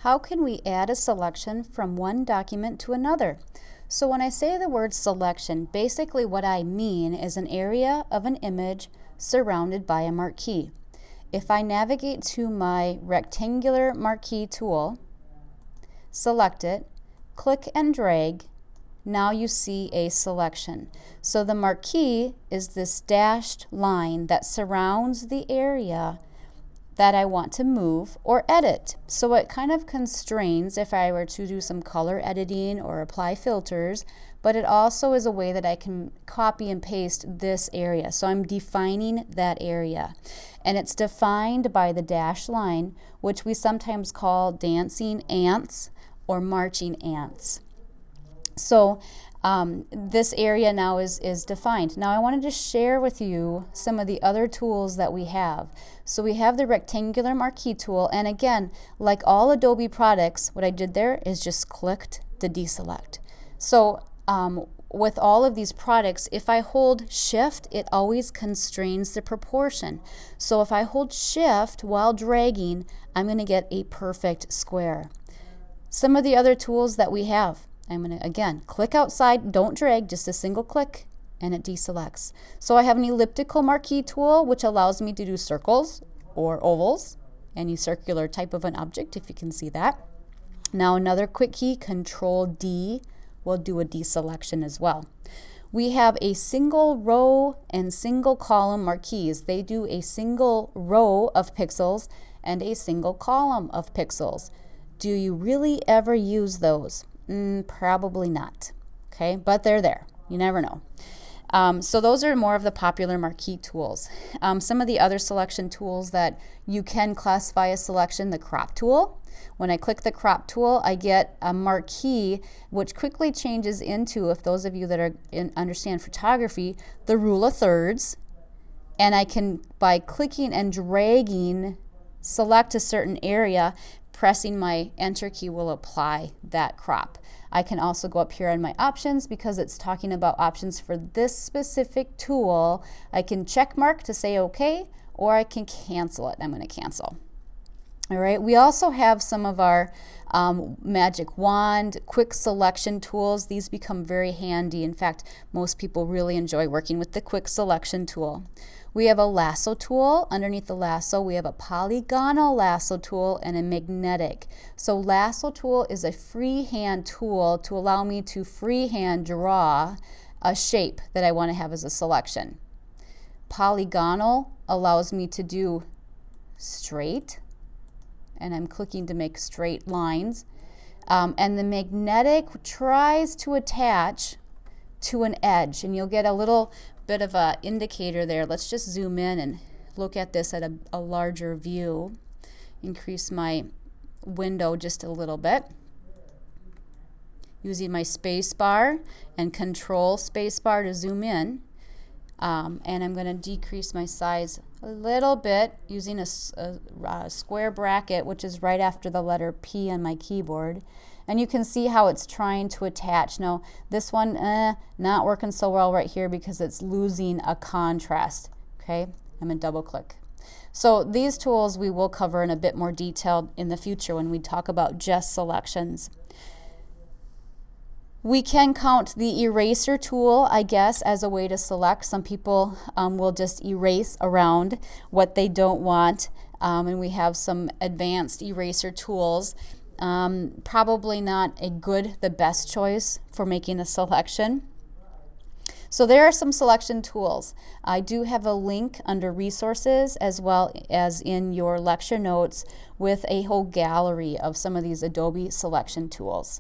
how can we add a selection from one document to another? So when I say the word selection, basically what I mean is an area of an image surrounded by a marquee. If I navigate to my rectangular marquee tool, select it, click and drag, now you see a selection. So the marquee is this dashed line that surrounds the area that I want to move or edit. So it kind of constrains if I were to do some color editing or apply filters, but it also is a way that I can copy and paste this area. So I'm defining that area. And it's defined by the dashed line, which we sometimes call dancing ants or marching ants. So this area now is defined. Now I wanted to share with you some of the other tools that we have. So we have the rectangular marquee tool, and again, like all Adobe products, what I did there is just clicked to deselect. So with all of these products, if I hold shift, it always constrains the proportion. So if I hold shift while dragging, I'm going to get a perfect square. Some of the other tools that we have, I'm going to, again, click outside, don't drag, just a single click, and it deselects. So I have an elliptical marquee tool, which allows me to do circles or ovals, any circular type of an object, if you can see that. Now another quick key, Control D, will do a deselection as well. We have a single row and single column marquees. They do a single row of pixels and a single column of pixels. Do you really ever use those? Probably not, okay, but they're there. You never know. So those are more of the popular marquee tools. Some of the other selection tools that you can classify as selection, the crop tool. When I click the crop tool, I get a marquee, which quickly changes into, if those of you that understand photography, the rule of thirds. And I can, by clicking and dragging, select a certain area. Pressing my enter key will apply that crop. I can also go up here on my options because it's talking about options for this specific tool. I can check mark to say okay, or I can cancel it. I'm going to cancel. All right, we also have some of our magic wand, quick selection tools. These become very handy. In fact, most people really enjoy working with the quick selection tool. We have a lasso tool. Underneath the lasso, we have a polygonal lasso tool and a magnetic. So lasso tool is a freehand tool to allow me to freehand draw a shape that I want to have as a selection. Polygonal allows me to do straight, and I'm clicking to make straight lines. And the magnetic tries to attach to an edge, and you'll get a little bit of an indicator there. Let's just zoom in and look at this at a larger view. Increase my window just a little bit. Using my space bar and control space bar to zoom in. And I'm going to decrease my size a little bit using a square bracket, which is right after the letter P on my keyboard. And you can see how it's trying to attach. Now, this one, not working so well right here because it's losing a contrast. Okay, I'm going to double click. So these tools we will cover in a bit more detail in the future when we talk about just selections. We can count the eraser tool, I guess, as a way to select. Some people will just erase around what they don't want. And we have some advanced eraser tools. Probably not the best choice for making a selection. So there are some selection tools. I do have a link under resources as well as in your lecture notes with a whole gallery of some of these Adobe selection tools.